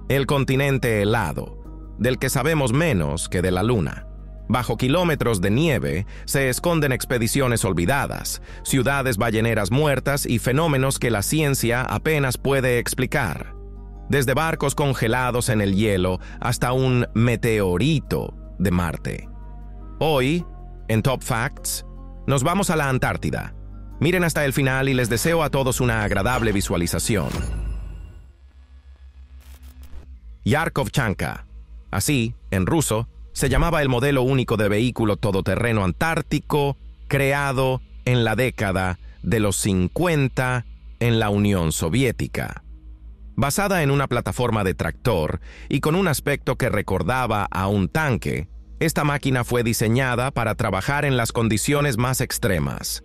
El continente helado, del que sabemos menos que de la Luna. Bajo kilómetros de nieve se esconden expediciones olvidadas, ciudades balleneras muertas y fenómenos que la ciencia apenas puede explicar. Desde barcos congelados en el hielo hasta un meteorito de Marte. Hoy, en Top Facts, nos vamos a la Antártida. Miren hasta el final y les deseo a todos una agradable visualización. Yarkovchanka. Así, en ruso, se llamaba el modelo único de vehículo todoterreno antártico creado en la década de los 50 en la Unión Soviética. Basada en una plataforma de tractor y con un aspecto que recordaba a un tanque, esta máquina fue diseñada para trabajar en las condiciones más extremas.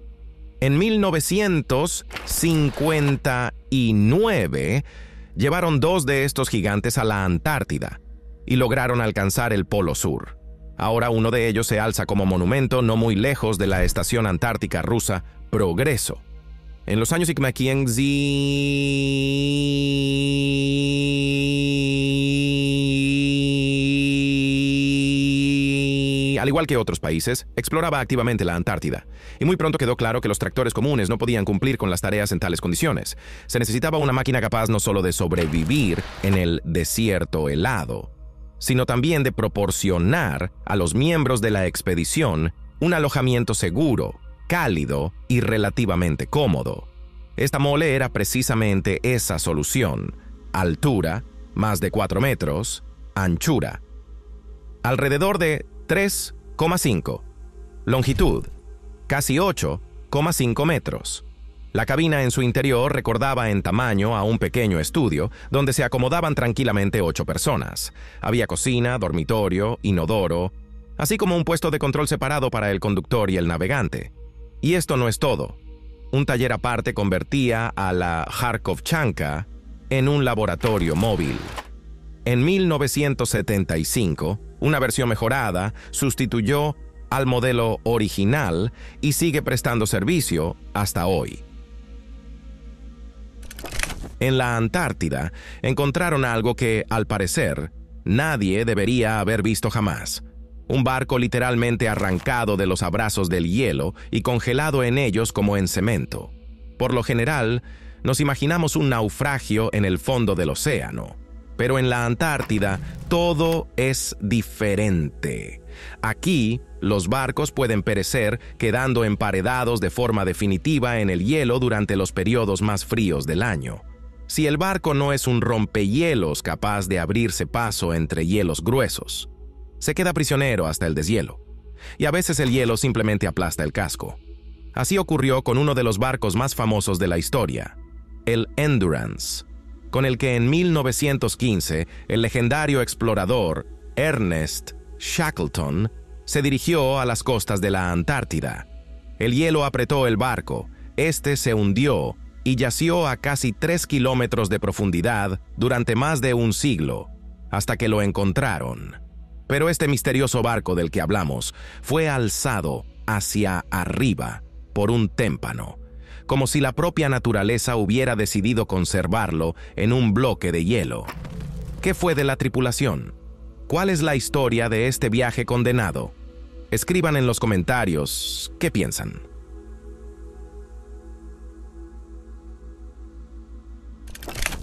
En 1959, llevaron 2 de estos gigantes a la Antártida y lograron alcanzar el Polo Sur. Ahora uno de ellos se alza como monumento no muy lejos de la estación antártica rusa Progreso. En los años al igual que otros países, exploraba activamente la Antártida, y muy pronto quedó claro que los tractores comunes no podían cumplir con las tareas en tales condiciones. Se necesitaba una máquina capaz no solo de sobrevivir en el desierto helado, sino también de proporcionar a los miembros de la expedición un alojamiento seguro, cálido y relativamente cómodo. Esta mole era precisamente esa solución: altura, más de 4 metros, anchura, alrededor de 3,5, longitud, casi 8,5 metros. La cabina en su interior recordaba en tamaño a un pequeño estudio donde se acomodaban tranquilamente 8 personas. Había cocina, dormitorio, inodoro, así como un puesto de control separado para el conductor y el navegante. Y esto no es todo. Un taller aparte convertía a la Yarkovchanka en un laboratorio móvil. En 1975, una versión mejorada sustituyó al modelo original y sigue prestando servicio hasta hoy. En la Antártida encontraron algo que, al parecer, nadie debería haber visto jamás. Un barco literalmente arrancado de los abrazos del hielo y congelado en ellos como en cemento. Por lo general, nos imaginamos un naufragio en el fondo del océano. Pero en la Antártida todo es diferente. Aquí, los barcos pueden perecer quedando emparedados de forma definitiva en el hielo durante los periodos más fríos del año. Si el barco no es un rompehielos capaz de abrirse paso entre hielos gruesos, se queda prisionero hasta el deshielo. Y a veces el hielo simplemente aplasta el casco. Así ocurrió con uno de los barcos más famosos de la historia, el Endurance, con el que en 1915 el legendario explorador Ernest Shackleton se dirigió a las costas de la Antártida. El hielo apretó el barco, este se hundió y yació a casi 3 kilómetros de profundidad durante más de un siglo, hasta que lo encontraron. Pero este misterioso barco del que hablamos fue alzado hacia arriba por un témpano, como si la propia naturaleza hubiera decidido conservarlo en un bloque de hielo. ¿Qué fue de la tripulación? ¿Cuál es la historia de este viaje condenado? Escriban en los comentarios qué piensan.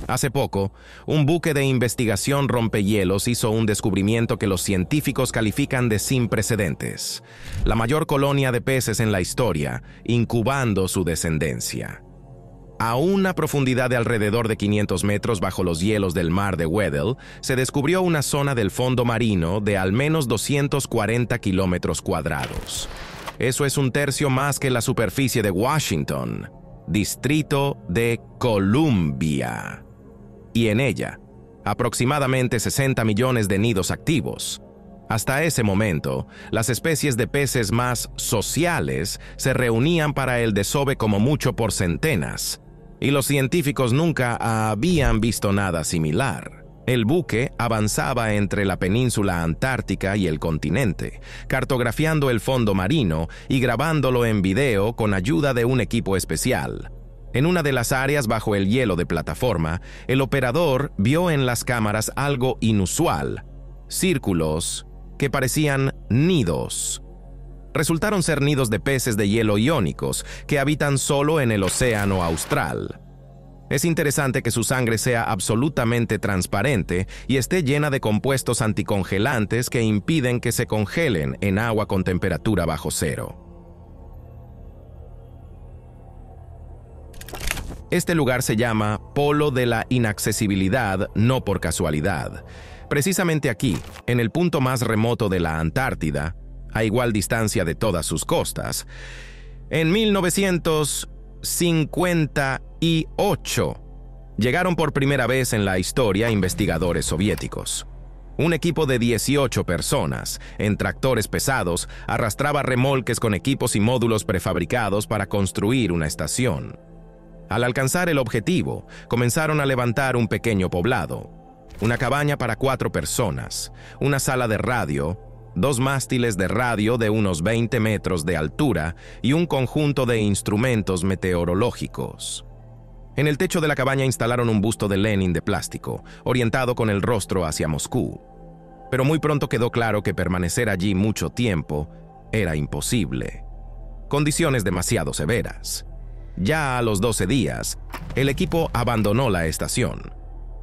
Hace poco, un buque de investigación rompehielos hizo un descubrimiento que los científicos califican de sin precedentes: la mayor colonia de peces en la historia, incubando su descendencia. A una profundidad de alrededor de 500 metros bajo los hielos del mar de Weddell, se descubrió una zona del fondo marino de al menos 240 kilómetros cuadrados. Eso es un tercio más que la superficie de Washington, Distrito de Columbia. Y en ella, aproximadamente 60 millones de nidos activos. Hasta ese momento, las especies de peces más sociales se reunían para el desove como mucho por centenas, y los científicos nunca habían visto nada similar. El buque avanzaba entre la península antártica y el continente, cartografiando el fondo marino y grabándolo en video con ayuda de un equipo especial. En una de las áreas bajo el hielo de plataforma, el operador vio en las cámaras algo inusual: círculos que parecían nidos. Resultaron ser nidos de peces de hielo iónicos que habitan solo en el océano austral. Es interesante que su sangre sea absolutamente transparente y esté llena de compuestos anticongelantes que impiden que se congelen en agua con temperatura bajo cero. Este lugar se llama Polo de la Inaccesibilidad no por casualidad. Precisamente aquí, en el punto más remoto de la Antártida, a igual distancia de todas sus costas, en 1958 llegaron por primera vez en la historia investigadores soviéticos. Un equipo de 18 personas, en tractores pesados, arrastraba remolques con equipos y módulos prefabricados para construir una estación. Al alcanzar el objetivo, comenzaron a levantar un pequeño poblado: una cabaña para 4 personas, una sala de radio, 2 mástiles de radio de unos 20 metros de altura y un conjunto de instrumentos meteorológicos. En el techo de la cabaña instalaron un busto de Lenin de plástico, orientado con el rostro hacia Moscú. Pero muy pronto quedó claro que permanecer allí mucho tiempo era imposible. Condiciones demasiado severas. Ya a los 12 días, el equipo abandonó la estación.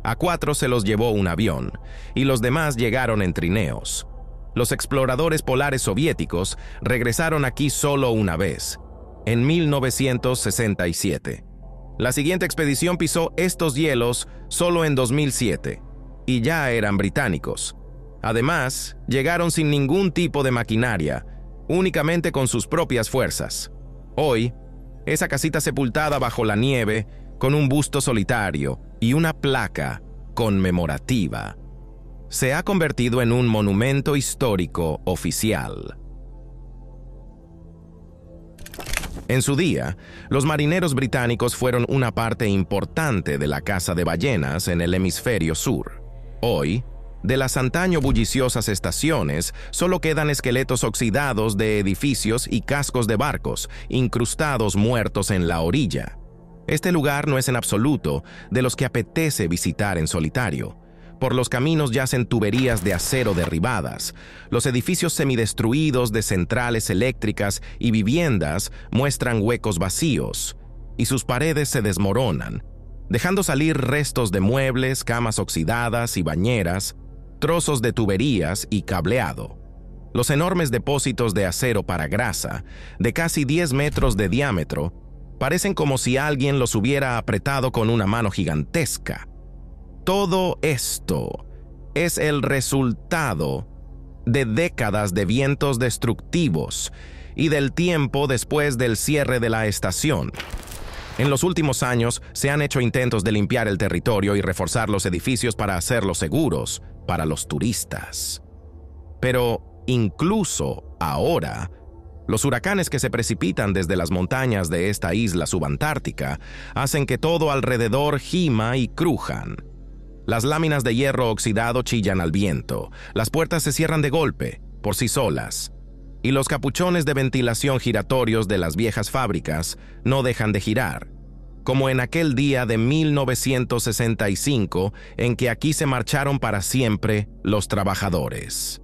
A 4 se los llevó un avión, y los demás llegaron en trineos. Los exploradores polares soviéticos regresaron aquí solo una vez, en 1967. La siguiente expedición pisó estos hielos solo en 2007, y ya eran británicos. Además, llegaron sin ningún tipo de maquinaria, únicamente con sus propias fuerzas. Hoy, esa casita sepultada bajo la nieve, con un busto solitario y una placa conmemorativa, se ha convertido en un monumento histórico oficial. En su día, los marineros británicos fueron una parte importante de la caza de ballenas en el hemisferio sur. Hoy, de las antaño bulliciosas estaciones, solo quedan esqueletos oxidados de edificios y cascos de barcos, incrustados muertos en la orilla. Este lugar no es en absoluto de los que apetece visitar en solitario. Por los caminos yacen tuberías de acero derribadas. Los edificios semidestruidos de centrales eléctricas y viviendas muestran huecos vacíos, y sus paredes se desmoronan, dejando salir restos de muebles, camas oxidadas y bañeras, trozos de tuberías y cableado. Los enormes depósitos de acero para grasa, de casi 10 metros de diámetro, parecen como si alguien los hubiera apretado con una mano gigantesca. Todo esto es el resultado de décadas de vientos destructivos y del tiempo después del cierre de la estación. En los últimos años se han hecho intentos de limpiar el territorio y reforzar los edificios para hacerlos seguros para los turistas. Pero incluso ahora, los huracanes que se precipitan desde las montañas de esta isla subantártica hacen que todo alrededor gima y crujan. Las láminas de hierro oxidado chillan al viento, las puertas se cierran de golpe, por sí solas, y los capuchones de ventilación giratorios de las viejas fábricas no dejan de girar, como en aquel día de 1965 en que aquí se marcharon para siempre los trabajadores.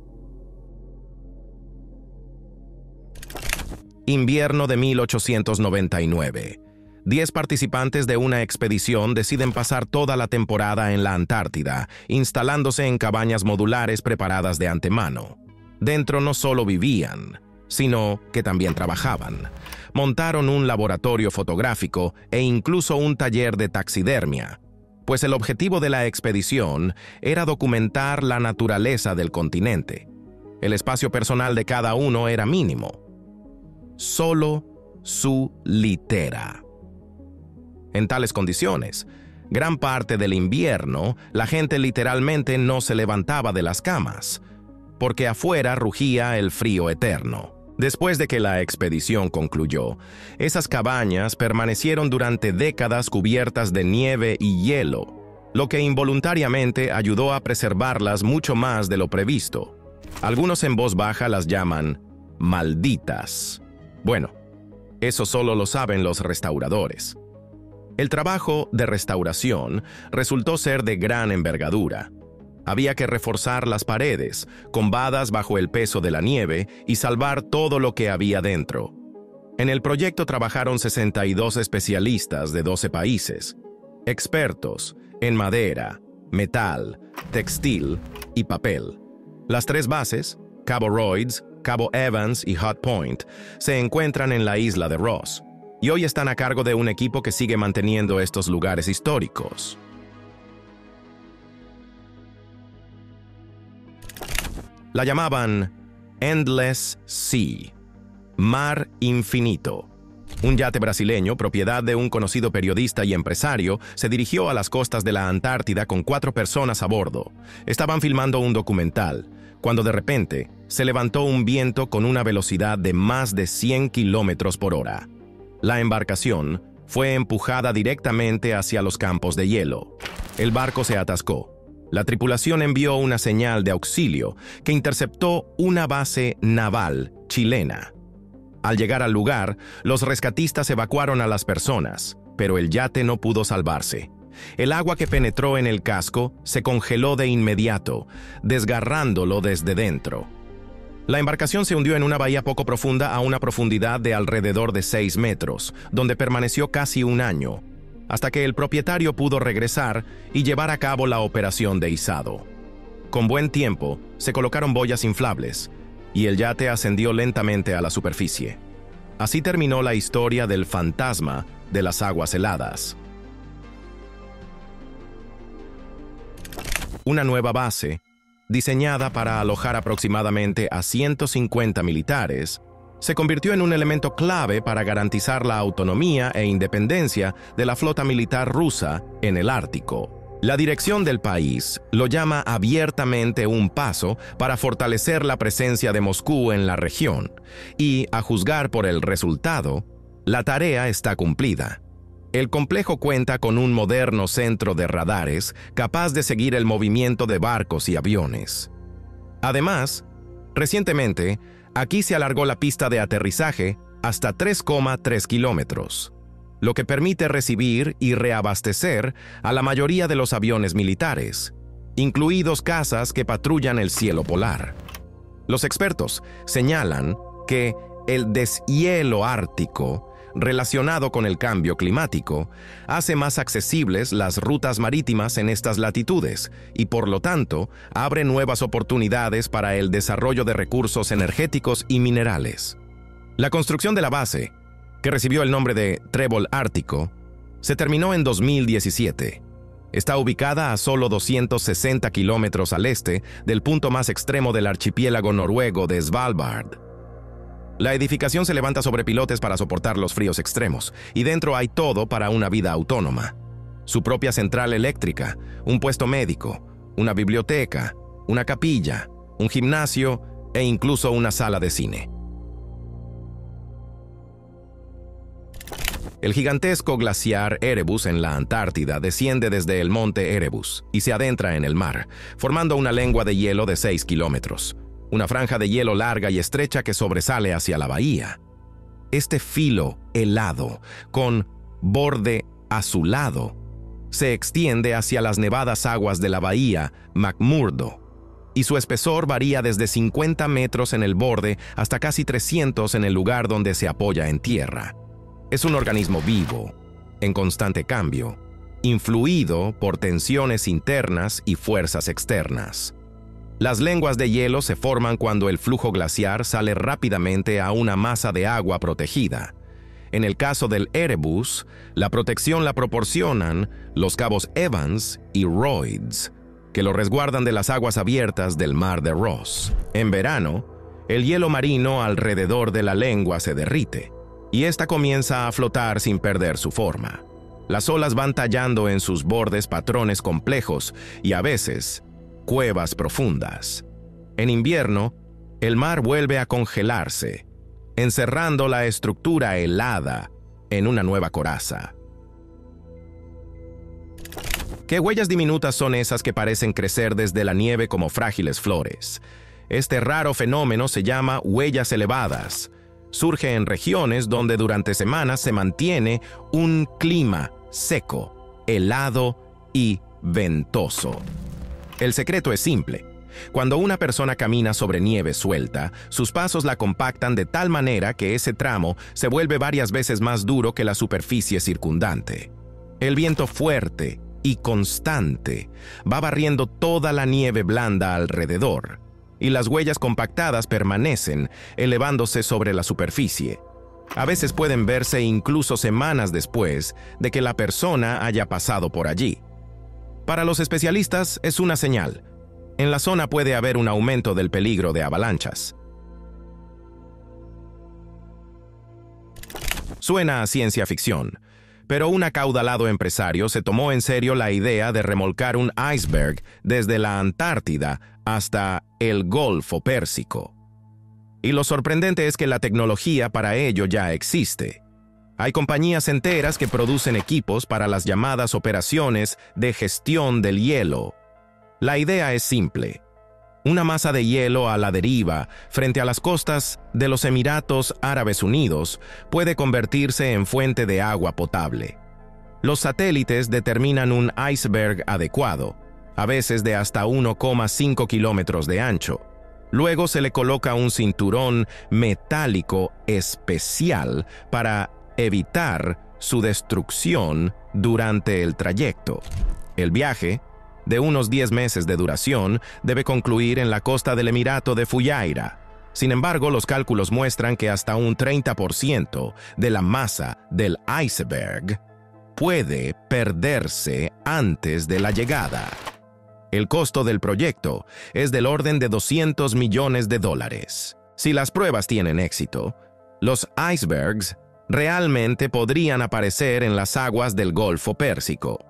Invierno de 1899. 10 participantes de una expedición deciden pasar toda la temporada en la Antártida, instalándose en cabañas modulares preparadas de antemano. Dentro no solo vivían, sino que también trabajaban. Montaron un laboratorio fotográfico e incluso un taller de taxidermia, pues el objetivo de la expedición era documentar la naturaleza del continente. El espacio personal de cada uno era mínimo. Solo su litera. En tales condiciones, gran parte del invierno, la gente literalmente no se levantaba de las camas, porque afuera rugía el frío eterno. Después de que la expedición concluyó, esas cabañas permanecieron durante décadas cubiertas de nieve y hielo, lo que involuntariamente ayudó a preservarlas mucho más de lo previsto. Algunos en voz baja las llaman malditas. Bueno, eso solo lo saben los restauradores. El trabajo de restauración resultó ser de gran envergadura. Había que reforzar las paredes, combadas bajo el peso de la nieve, y salvar todo lo que había dentro. En el proyecto trabajaron 62 especialistas de 12 países, expertos en madera, metal, textil y papel. Las tres bases, Cabo Royds, Cabo Evans y Hut Point, se encuentran en la isla de Ross, y hoy están a cargo de un equipo que sigue manteniendo estos lugares históricos. La llamaban Endless Sea, Mar Infinito. Un yate brasileño, propiedad de un conocido periodista y empresario, se dirigió a las costas de la Antártida con 4 personas a bordo. Estaban filmando un documental, cuando de repente se levantó un viento con una velocidad de más de 100 kilómetros por hora. La embarcación fue empujada directamente hacia los campos de hielo. El barco se atascó. La tripulación envió una señal de auxilio que interceptó una base naval chilena. Al llegar al lugar, los rescatistas evacuaron a las personas, pero el yate no pudo salvarse. El agua que penetró en el casco se congeló de inmediato, desgarrándolo desde dentro. La embarcación se hundió en una bahía poco profunda a una profundidad de alrededor de 6 metros, donde permaneció casi un año, hasta que el propietario pudo regresar y llevar a cabo la operación de izado. Con buen tiempo, se colocaron boyas inflables, y el yate ascendió lentamente a la superficie. Así terminó la historia del fantasma de las aguas heladas. Una nueva base, diseñada para alojar aproximadamente a 150 militares, se convirtió en un elemento clave para garantizar la autonomía e independencia de la flota militar rusa en el Ártico. La dirección del país lo llama abiertamente un paso para fortalecer la presencia de Moscú en la región, y, a juzgar por el resultado, la tarea está cumplida. El complejo cuenta con un moderno centro de radares capaz de seguir el movimiento de barcos y aviones. Además, recientemente, aquí se alargó la pista de aterrizaje hasta 3,3 kilómetros, lo que permite recibir y reabastecer a la mayoría de los aviones militares, incluidos cazas que patrullan el cielo polar. Los expertos señalan que el deshielo ártico, relacionado con el cambio climático, hace más accesibles las rutas marítimas en estas latitudes y, por lo tanto, abre nuevas oportunidades para el desarrollo de recursos energéticos y minerales. La construcción de la base, que recibió el nombre de Trébol Ártico, se terminó en 2017. Está ubicada a solo 260 kilómetros al este del punto más extremo del archipiélago noruego de Svalbard. La edificación se levanta sobre pilotes para soportar los fríos extremos, y dentro hay todo para una vida autónoma. Su propia central eléctrica, un puesto médico, una biblioteca, una capilla, un gimnasio e incluso una sala de cine. El gigantesco glaciar Erebus en la Antártida desciende desde el monte Erebus y se adentra en el mar, formando una lengua de hielo de 6 kilómetros. Una franja de hielo larga y estrecha que sobresale hacia la bahía. Este filo helado, con borde azulado, se extiende hacia las nevadas aguas de la bahía McMurdo, y su espesor varía desde 50 metros en el borde hasta casi 300 en el lugar donde se apoya en tierra. Es un organismo vivo, en constante cambio, influido por tensiones internas y fuerzas externas. Las lenguas de hielo se forman cuando el flujo glaciar sale rápidamente a una masa de agua protegida. En el caso del Erebus, la protección la proporcionan los cabos Evans y Royds, que lo resguardan de las aguas abiertas del mar de Ross. En verano, el hielo marino alrededor de la lengua se derrite, y ésta comienza a flotar sin perder su forma. Las olas van tallando en sus bordes patrones complejos y a veces cuevas profundas. En invierno, el mar vuelve a congelarse, encerrando la estructura helada en una nueva coraza. ¿Qué huellas diminutas son esas que parecen crecer desde la nieve como frágiles flores? Este raro fenómeno se llama huellas elevadas. Surge en regiones donde durante semanas se mantiene un clima seco, helado y ventoso. El secreto es simple. Cuando una persona camina sobre nieve suelta, sus pasos la compactan de tal manera que ese tramo se vuelve varias veces más duro que la superficie circundante. El viento fuerte y constante va barriendo toda la nieve blanda alrededor, y las huellas compactadas permanecen, elevándose sobre la superficie. A veces pueden verse incluso semanas después de que la persona haya pasado por allí. Para los especialistas es una señal. En la zona puede haber un aumento del peligro de avalanchas. Suena a ciencia ficción, pero un acaudalado empresario se tomó en serio la idea de remolcar un iceberg desde la Antártida hasta el Golfo Pérsico. Y lo sorprendente es que la tecnología para ello ya existe. Hay compañías enteras que producen equipos para las llamadas operaciones de gestión del hielo. La idea es simple. Una masa de hielo a la deriva frente a las costas de los Emiratos Árabes Unidos puede convertirse en fuente de agua potable. Los satélites determinan un iceberg adecuado, a veces de hasta 1,5 kilómetros de ancho. Luego se le coloca un cinturón metálico especial para evitar su destrucción durante el trayecto. El viaje, de unos 10 meses de duración, debe concluir en la costa del Emirato de Fujairah. Sin embargo, los cálculos muestran que hasta un 30% de la masa del iceberg puede perderse antes de la llegada. El costo del proyecto es del orden de $200 millones. Si las pruebas tienen éxito, los icebergs realmente podrían aparecer en las aguas del Golfo Pérsico.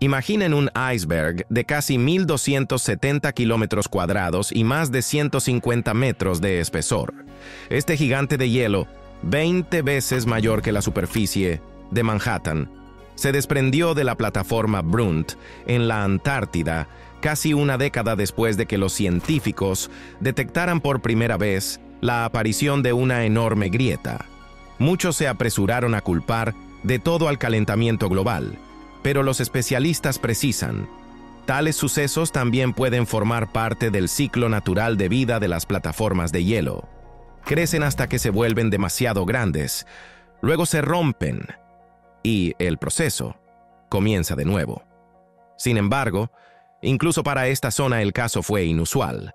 Imaginen un iceberg de casi 1.270 kilómetros cuadrados y más de 150 metros de espesor. Este gigante de hielo, 20 veces mayor que la superficie de Manhattan, se desprendió de la plataforma Brunt en la Antártida casi una década después de que los científicos detectaran por primera vez la aparición de una enorme grieta. Muchos se apresuraron a culpar de todo al calentamiento global, pero los especialistas precisan, tales sucesos también pueden formar parte del ciclo natural de vida de las plataformas de hielo. Crecen hasta que se vuelven demasiado grandes, luego se rompen y el proceso comienza de nuevo. Sin embargo, incluso para esta zona el caso fue inusual.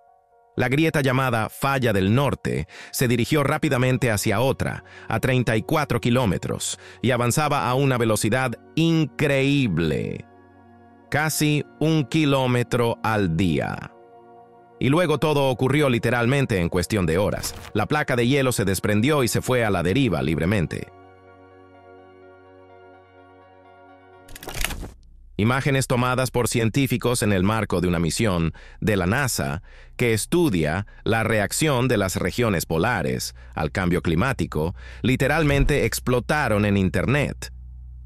La grieta llamada Falla del Norte se dirigió rápidamente hacia otra, a 34 kilómetros, y avanzaba a una velocidad increíble, casi 1 kilómetro al día. Y luego todo ocurrió literalmente en cuestión de horas. La placa de hielo se desprendió y se fue a la deriva libremente. Imágenes tomadas por científicos en el marco de una misión de la NASA que estudia la reacción de las regiones polares al cambio climático, literalmente explotaron en Internet.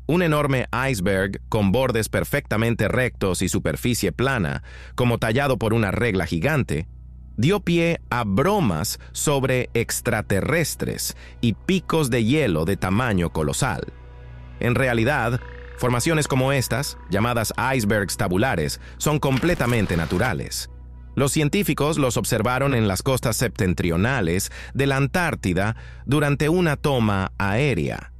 Un enorme iceberg con bordes perfectamente rectos y superficie plana, como tallado por una regla gigante, dio pie a bromas sobre extraterrestres y picos de hielo de tamaño colosal. En realidad, formaciones como estas, llamadas icebergs tabulares, son completamente naturales. Los científicos los observaron en las costas septentrionales de la Antártida durante una toma aérea.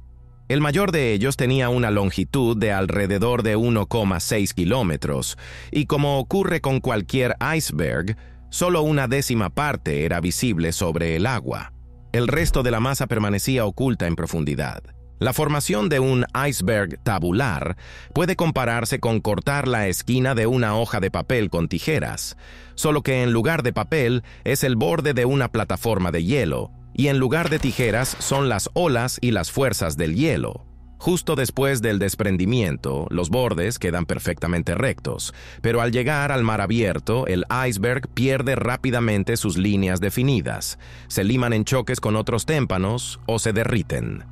El mayor de ellos tenía una longitud de alrededor de 1,6 kilómetros, y como ocurre con cualquier iceberg, solo una décima parte era visible sobre el agua. El resto de la masa permanecía oculta en profundidad. La formación de un iceberg tabular puede compararse con cortar la esquina de una hoja de papel con tijeras, solo que en lugar de papel es el borde de una plataforma de hielo, y en lugar de tijeras son las olas y las fuerzas del hielo. Justo después del desprendimiento, los bordes quedan perfectamente rectos, pero al llegar al mar abierto, el iceberg pierde rápidamente sus líneas definidas, se liman en choques con otros témpanos o se derriten.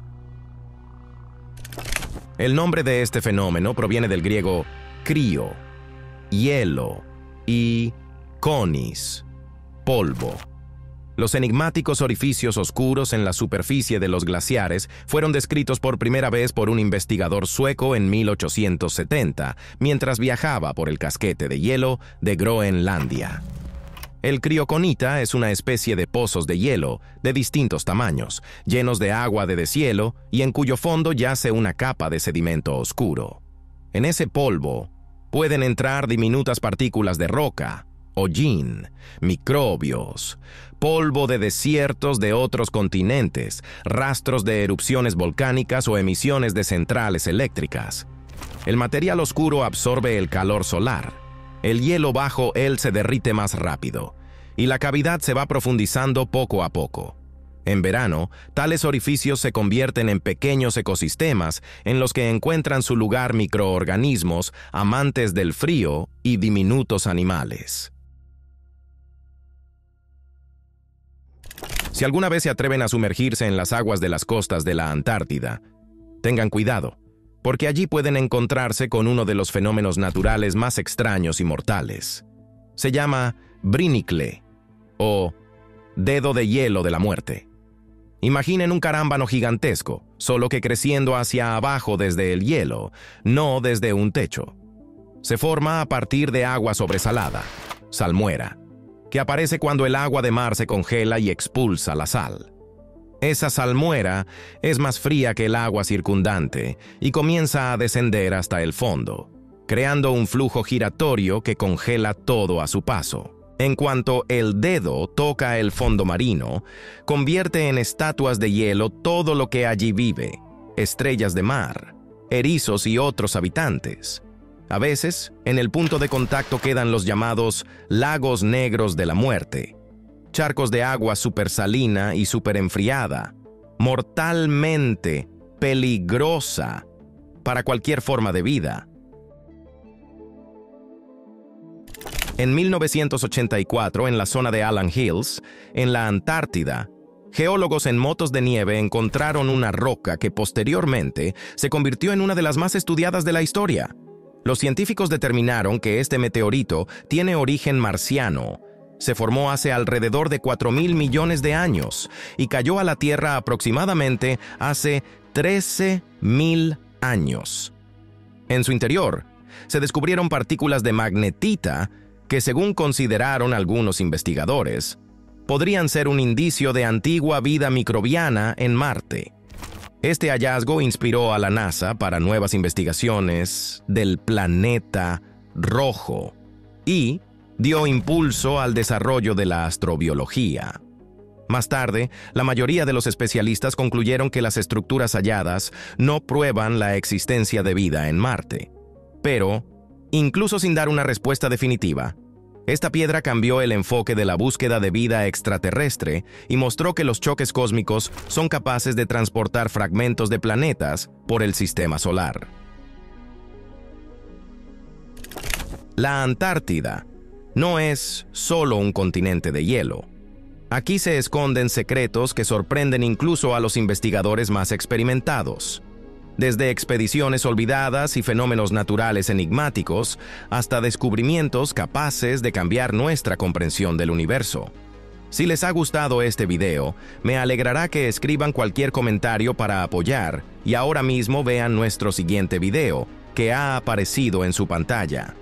El nombre de este fenómeno proviene del griego crío, hielo, y konis, polvo. Los enigmáticos orificios oscuros en la superficie de los glaciares fueron descritos por primera vez por un investigador sueco en 1870, mientras viajaba por el casquete de hielo de Groenlandia. El crioconita es una especie de pozos de hielo de distintos tamaños, llenos de agua de deshielo y en cuyo fondo yace una capa de sedimento oscuro. En ese polvo pueden entrar diminutas partículas de roca, hollín, microbios, polvo de desiertos de otros continentes, rastros de erupciones volcánicas o emisiones de centrales eléctricas. El material oscuro absorbe el calor solar. El hielo bajo él se derrite más rápido, y la cavidad se va profundizando poco a poco. En verano, tales orificios se convierten en pequeños ecosistemas en los que encuentran su lugar microorganismos amantes del frío y diminutos animales. Si alguna vez se atreven a sumergirse en las aguas de las costas de la Antártida, tengan cuidado, porque allí pueden encontrarse con uno de los fenómenos naturales más extraños y mortales. Se llama Brinicle, o dedo de hielo de la muerte. Imaginen un carámbano gigantesco, solo que creciendo hacia abajo desde el hielo, no desde un techo. Se forma a partir de agua sobresalada, salmuera, que aparece cuando el agua de mar se congela y expulsa la sal. Esa salmuera es más fría que el agua circundante y comienza a descender hasta el fondo, creando un flujo giratorio que congela todo a su paso. En cuanto el dedo toca el fondo marino, convierte en estatuas de hielo todo lo que allí vive, estrellas de mar, erizos y otros habitantes. A veces, en el punto de contacto quedan los llamados lagos negros de la muerte, charcos de agua supersalina y superenfriada, mortalmente peligrosa para cualquier forma de vida. En 1984, en la zona de Allan Hills, en la Antártida, geólogos en motos de nieve encontraron una roca que posteriormente se convirtió en una de las más estudiadas de la historia. Los científicos determinaron que este meteorito tiene origen marciano. Se formó hace alrededor de 4.000 millones de años y cayó a la Tierra aproximadamente hace 13.000 años. En su interior, se descubrieron partículas de magnetita que, según consideraron algunos investigadores, podrían ser un indicio de antigua vida microbiana en Marte. Este hallazgo inspiró a la NASA para nuevas investigaciones del planeta rojo y dio impulso al desarrollo de la astrobiología. Más tarde, la mayoría de los especialistas concluyeron que las estructuras halladas no prueban la existencia de vida en Marte. Pero, incluso sin dar una respuesta definitiva, esta piedra cambió el enfoque de la búsqueda de vida extraterrestre y mostró que los choques cósmicos son capaces de transportar fragmentos de planetas por el sistema solar. La Antártida no es solo un continente de hielo. Aquí se esconden secretos que sorprenden incluso a los investigadores más experimentados. Desde expediciones olvidadas y fenómenos naturales enigmáticos hasta descubrimientos capaces de cambiar nuestra comprensión del universo. Si les ha gustado este video, me alegrará que escriban cualquier comentario para apoyar y ahora mismo vean nuestro siguiente video, que ha aparecido en su pantalla.